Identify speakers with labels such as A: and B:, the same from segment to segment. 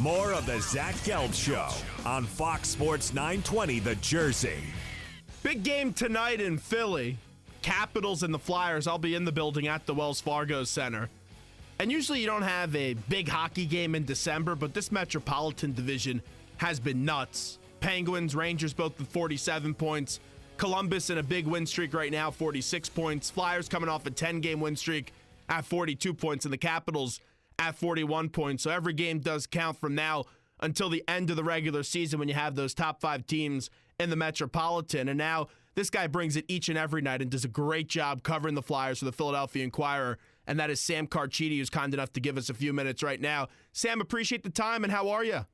A: More of the Zach Gelb Show on Fox Sports 920 The Jersey.
B: Big game tonight in Philly. Capitals and the Flyers. I'll be in the building at the Wells Fargo Center. And usually you don't have a big hockey game in December, but this Metropolitan Division has been nuts. Penguins, Rangers both with 47 points. Columbus in a big win streak right now, 46 points. Flyers coming off a 10-game win streak at 42 points, and the Capitals at 41 points. So every game does count from now until the end of the regular season when you have those top 5 teams in the Metropolitan. And now this guy brings it each and every night and does a great job covering the Flyers for the Philadelphia Inquirer, and that is Sam Carchidi, who's kind enough to give us a few minutes right now. Sam, appreciate the time, and how are you?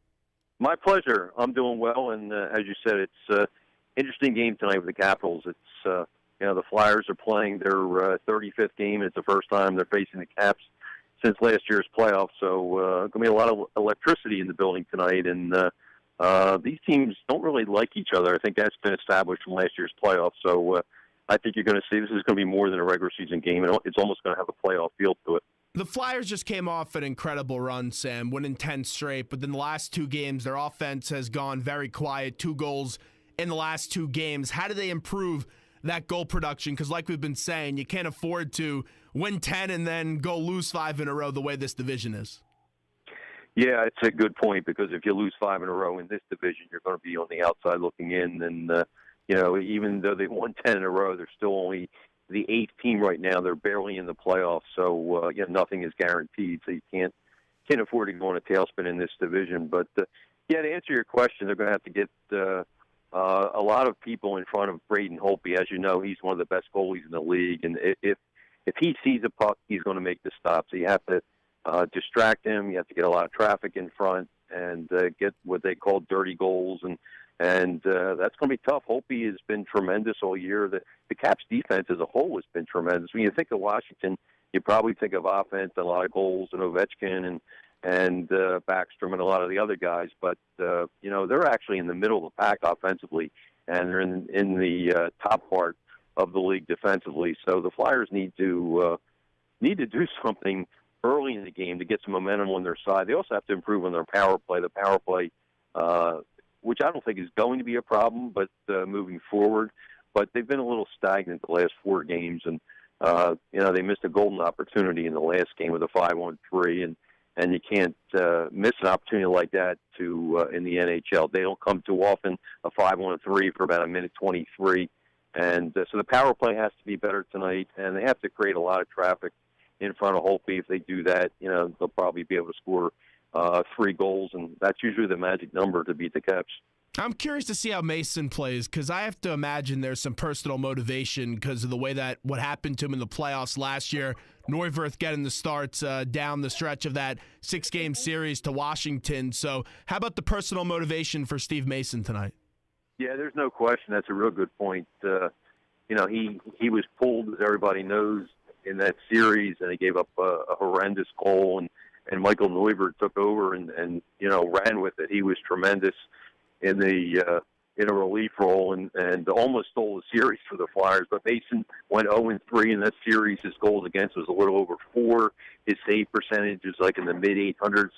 C: My pleasure. I'm doing well, and as you said, it's an interesting game tonight with the Capitals. It's the Flyers are playing their 35th game, and it's the first time they're facing the Caps since last year's playoffs. So going to be a lot of electricity in the building tonight, and these teams don't really like each other. I think that's been established from last year's playoffs. So I think you're going to see this is going to be more than a regular season game, and it's almost going to have a playoff feel to it.
B: The Flyers just came off an incredible run, Sam, winning 10 straight, but then the last 2 games, their offense has gone very quiet, 2 goals in the last 2 games. How do they improve that goal production? Because like we've been saying, you can't afford to win 10 and then go lose 5 in a row the way this division is.
C: Yeah, it's a good point, because if you lose 5 in a row in this division, you're going to be on the outside looking in. And, even though they've won 10 in a row, they're still only the 8th team right now. They're barely in the playoffs. So, nothing is guaranteed. So you can't afford to go on a tailspin in this division. But, to answer your question, they're going to have to get a lot of people in front of Braden Holtby. As you know, he's one of the best goalies in the league. And if he sees a puck, he's going to make the stop. So you have to distract him. You have to get a lot of traffic in front and get what they call dirty goals, and that's going to be tough. Holtby has been tremendous all year. The Caps defense as a whole has been tremendous. When you think of Washington, you probably think of offense and a lot of goals and Ovechkin and Backstrom and a lot of the other guys, but they're actually in the middle of the pack offensively, and they're in the top part of the league defensively. So the Flyers need to do something early in the game to get some momentum on their side. They also have to improve on their power play. The power play, which I don't think is going to be a problem, but moving forward. But they've been a little stagnant the last 4 games, and they missed a golden opportunity in the last game with a 5-on-3, and you can't miss an opportunity like that in the NHL. They don't come too often, a 5-on-3 for about 1:23, and so the power play has to be better tonight, and they have to create a lot of traffic in front of Holtby. If they do that, they'll probably be able to score 3 goals, and that's usually the magic number to beat the Caps.
B: I'm curious to see how Mason plays, because I have to imagine there's some personal motivation because of the way that what happened to him in the playoffs last year. Neuwirth getting the starts down the stretch of that 6-game series to Washington. So how about the personal motivation for Steve Mason tonight?
C: Yeah, there's no question. That's a real good point. He was pulled, as everybody knows, in that series, and he gave up a horrendous goal, and Michael Neuwirth took over and ran with it. He was tremendous in a relief role and almost stole the series for the Flyers. But Mason went 0-3 in that series. His goals against was a little over 4. His save percentage is like in the mid-800s,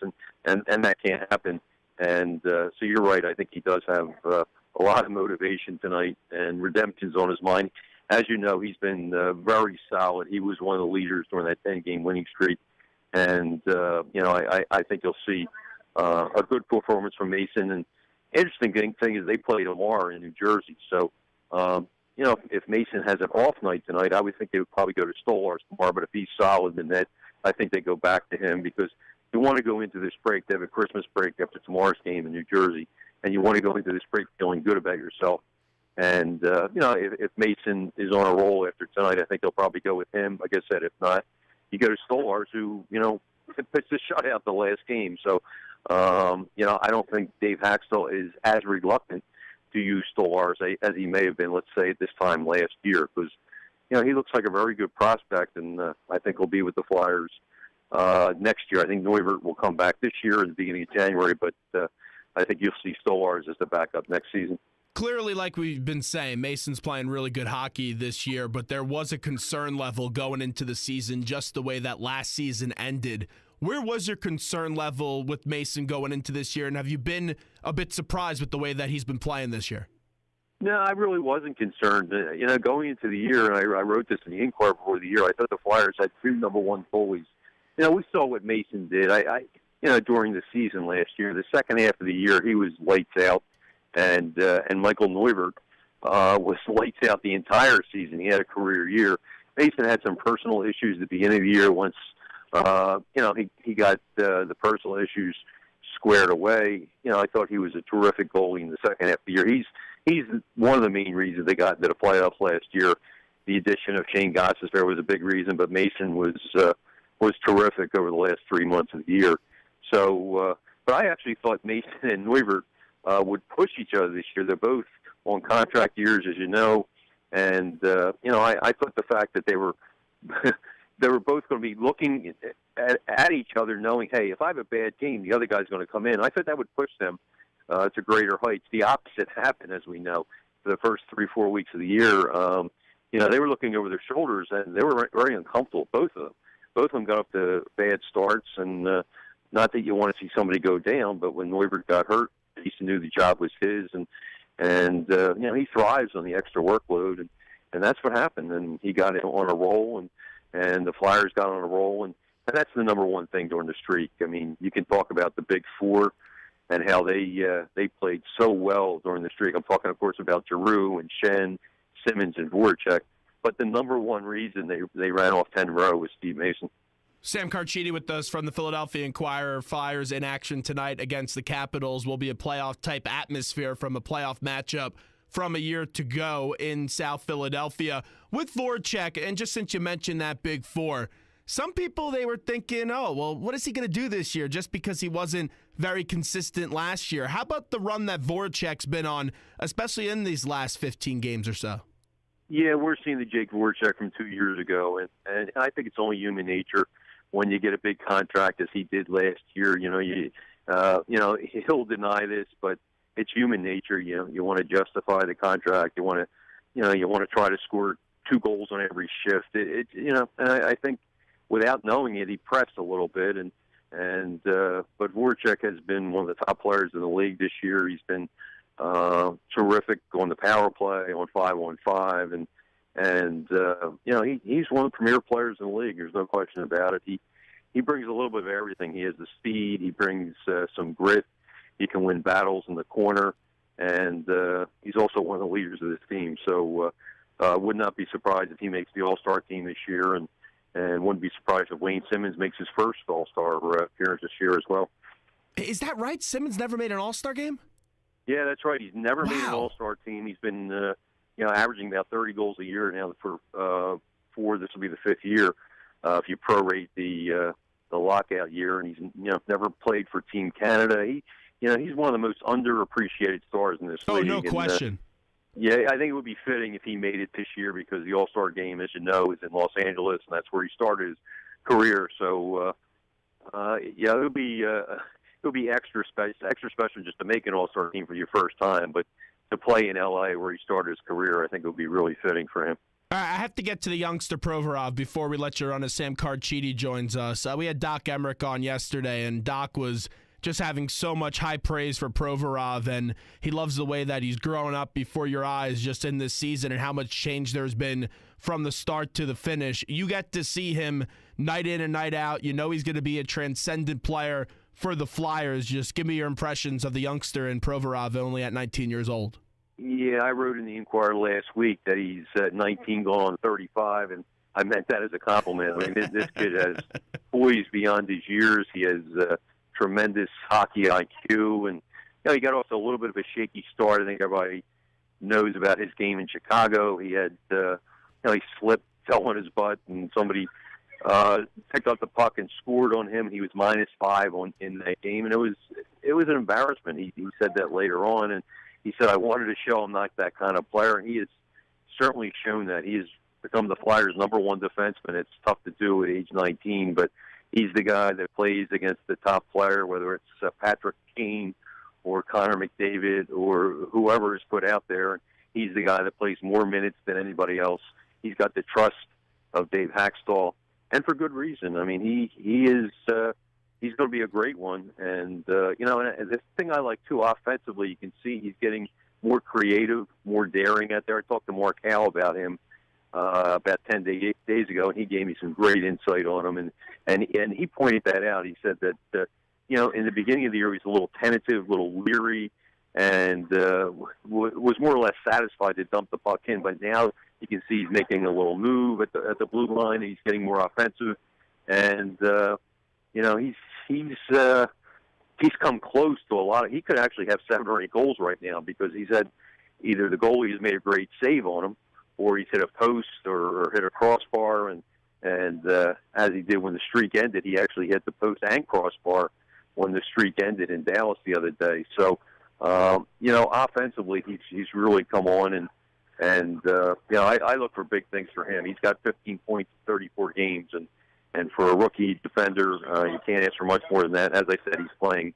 C: and that can't happen. And so you're right. I think he does have a lot of motivation tonight, and redemption's on his mind. As you know, he's been very solid. He was one of the leaders during that 10-game winning streak. And, I think you'll see a good performance from Mason. And interesting thing is they play tomorrow in New Jersey. So, if Mason has an off night tonight, I would think they would probably go to Stolarz tomorrow. But if he's solid in that, I think they go back to him, because you want to go into this break. They have a Christmas break after tomorrow's game in New Jersey, and you want to go into this break feeling good about yourself. And, if Mason is on a roll after tonight, I think they'll probably go with him. Like I said, if not, you go to Stolarz, who, pitched a shutout the last game. So, I don't think Dave Haxtell is as reluctant to use Stolarz as he may have been, let's say, at this time last year, because, he looks like a very good prospect, and I think he'll be with the Flyers next year. I think Neuwirth will come back this year at the beginning of January, but I think you'll see Stolarz as the backup next season.
B: Clearly, like we've been saying, Mason's playing really good hockey this year, but there was a concern level going into the season just the way that last season ended. Where was your concern level with Mason going into this year, and have you been a bit surprised with the way that he's been playing this year?
C: No, I really wasn't concerned. Going into the year, and I wrote this in the Inquirer before the year, I thought the Flyers had two number one goalies. We saw what Mason did. During the season last year, the second half of the year, he was lights out, and Michael Neuvirth was lights out the entire season. He had a career year. Mason had some personal issues at the beginning of the year. Once he got the personal issues squared away, I thought he was a terrific goalie in the second half of the year. He's one of the main reasons they got into the playoffs last year. The addition of Shane Gostisbehere was a big reason, but Mason was terrific over the last 3 months of the year. So, but I actually thought Mason and Neuvirth would push each other this year. They're both on contract years, as you know, and I thought the fact that they were they were both going to be looking at each other, knowing, hey, if I have a bad game, the other guy's going to come in. I thought that would push them to greater heights. The opposite happened, as we know, for the first 3-4 weeks of the year. They were looking over their shoulders, and they were very uncomfortable, both of them. Both of them got up to bad starts, and not that you want to see somebody go down, but when Neuvirth got hurt, Mason knew the job was his, and he thrives on the extra workload, and that's what happened. And he got on a roll, and the Flyers got on a roll, and that's the number one thing during the streak. I mean, you can talk about the Big Four and how they played so well during the streak. I'm talking, of course, about Giroux and Schenn, Simmons, and Voracek. But the number one reason they ran off 10 in a row was Steve Mason.
B: Sam Carchidi with us from the Philadelphia Inquirer. Flyers in action tonight against the Capitals. Will be a playoff-type atmosphere from a playoff matchup from a year to go in South Philadelphia. With Voracek, and just since you mentioned that Big Four, some people, they were thinking, oh, well, what is he going to do this year just because he wasn't very consistent last year? How about the run that Voracek's been on, especially in these last 15 games or so?
C: Yeah, we're seeing the Jake Voracek from 2 years ago, and I think it's only human nature when you get a big contract, as he did last year. He'll deny this, but it's human nature. You want to justify the contract. You want to try to score 2 goals on every shift. And I think without knowing it, he pressed a little bit, but Voracek has been one of the top players in the league this year. He's been terrific on the power play, on 5-on-5, and he's one of the premier players in the league. There's no question about it. He brings a little bit of everything. He has the speed. He brings some grit. He can win battles in the corner, and he's also one of the leaders of this team. So would not be surprised if he makes the All-Star team this year, and wouldn't be surprised if Wayne Simmons makes his first All-Star appearance this year as well.
B: Is that right? Simmons never made an All-Star game?
C: Yeah, that's right. He's never made an All-Star team. He's been, averaging about 30 goals a year now for this will be the 5th year if you prorate the lockout year, and he's never played for Team Canada. He's one of the most underappreciated stars in this league.
B: Oh, no question.
C: Yeah, I think it would be fitting if he made it this year because the All-Star game, as you know, is in Los Angeles, and that's where he started his career. So, it'll be extra special just to make an All-Star team for your first time, but to play in L.A. where he started his career, I think it would be really fitting for him.
B: All right, I have to get to the youngster Provorov before we let you run as Sam Carchidi joins us. We had Doc Emmerich on yesterday, and Doc was just having so much high praise for Provorov, and he loves the way that he's growing up before your eyes just in this season and how much change there's been from the start to the finish. You get to see him night in and night out. You know he's going to be a transcendent player for the Flyers. Just give me your impressions of the youngster and Provorov only at 19 years old.
C: Yeah, I wrote in the Inquirer last week that he's 19 going on 35, and I meant that as a compliment. I mean, this kid has poise beyond his years. He has tremendous hockey IQ, and he got off to a little bit of a shaky start. I think everybody knows about his game in Chicago. He had, he slipped, fell on his butt, and somebody picked up the puck and scored on him. He was -5 in that game, and it was an embarrassment. He said that later on, and he said, I wanted to show I'm not that kind of player, and he has certainly shown that. He has become the Flyers' #1 defenseman. It's tough to do at age 19, but he's the guy that plays against the top player, whether it's Patrick Kane or Connor McDavid or whoever is put out there. He's the guy that plays more minutes than anybody else. He's got the trust of Dave Haxtell, and for good reason. I mean, he is be a great one. And, and this thing I like, too, offensively, you can see he's getting more creative, more daring out there. I talked to Mark Howe about him about 10 days ago, and he gave me some great insight on him. And he pointed that out. He said that, in the beginning of the year, he was a little tentative, a little leery, and was more or less satisfied to dump the puck in. But now you can see he's making a little move at the blue line. And he's getting more offensive, and he's come close to a lot of. He could actually have 7 or 8 goals right now because he's had either the goalie has made a great save on him, or he's hit a post or hit a crossbar, and as he did when the streak ended, he actually hit the post and crossbar when the streak ended in Dallas the other day. So, offensively, he's really come on, and I look for big things for him. He's got 15 points in 34 games, and for a rookie defender, you can't ask for much more than that. As I said, he's playing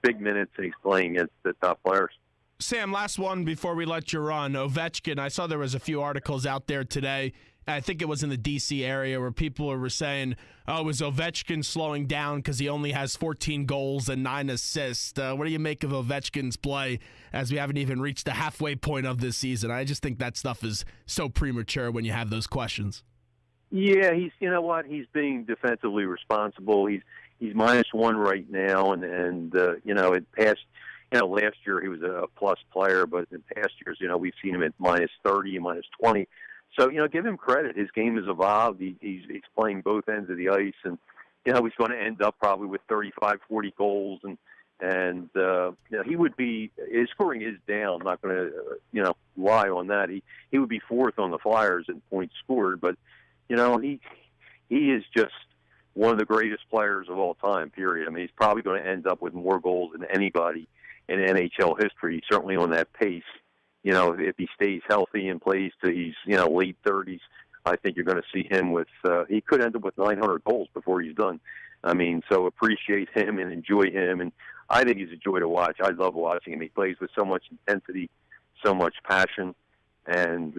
C: big minutes, and he's playing against the top players.
B: Sam, last one before we let you run. Ovechkin, I saw there was a few articles out there today. I think it was in the D.C. area where people were saying, is Ovechkin slowing down because he only has 14 goals and 9 assists? What do you make of Ovechkin's play as we haven't even reached the halfway point of this season? I just think that stuff is so premature when you have those questions.
C: Yeah, he's being defensively responsible. He's -1 right now, and it passed. Last year he was a plus player, but in past years, we've seen him at -30, -20. So, give him credit. His game has evolved. He's playing both ends of the ice, and, he's going to end up probably with 35, 40 goals, and he would be, his scoring is down. I'm not going to, lie on that. He would be 4th on the Flyers in points scored, but, he is just one of the greatest players of all time, period. I mean, he's probably going to end up with more goals than anybody in NHL history, certainly on that pace. If he stays healthy and plays to he's, late 30s, I think you're going to see him with, he could end up with 900 goals before he's done. I mean, so appreciate him and enjoy him. And I think he's a joy to watch. I love watching him. He plays with so much intensity, so much passion. And,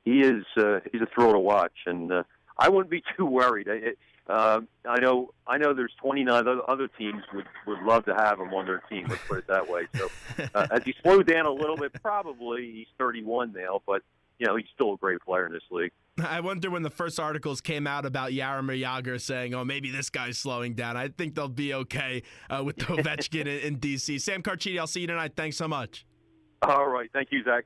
C: he's a thrill to watch. And I wouldn't be too worried. I know there's 29 other teams would love to have him on their team, let's put it that way. So as he slowed down a little bit, probably he's 31 now, but, he's still a great player in this league.
B: I wonder when the first articles came out about Jaromir Jagr saying, maybe this guy's slowing down. I think they'll be okay with Ovechkin in D.C. Sam Carchidi, I'll see you tonight. Thanks so much.
C: All right. Thank you, Zach.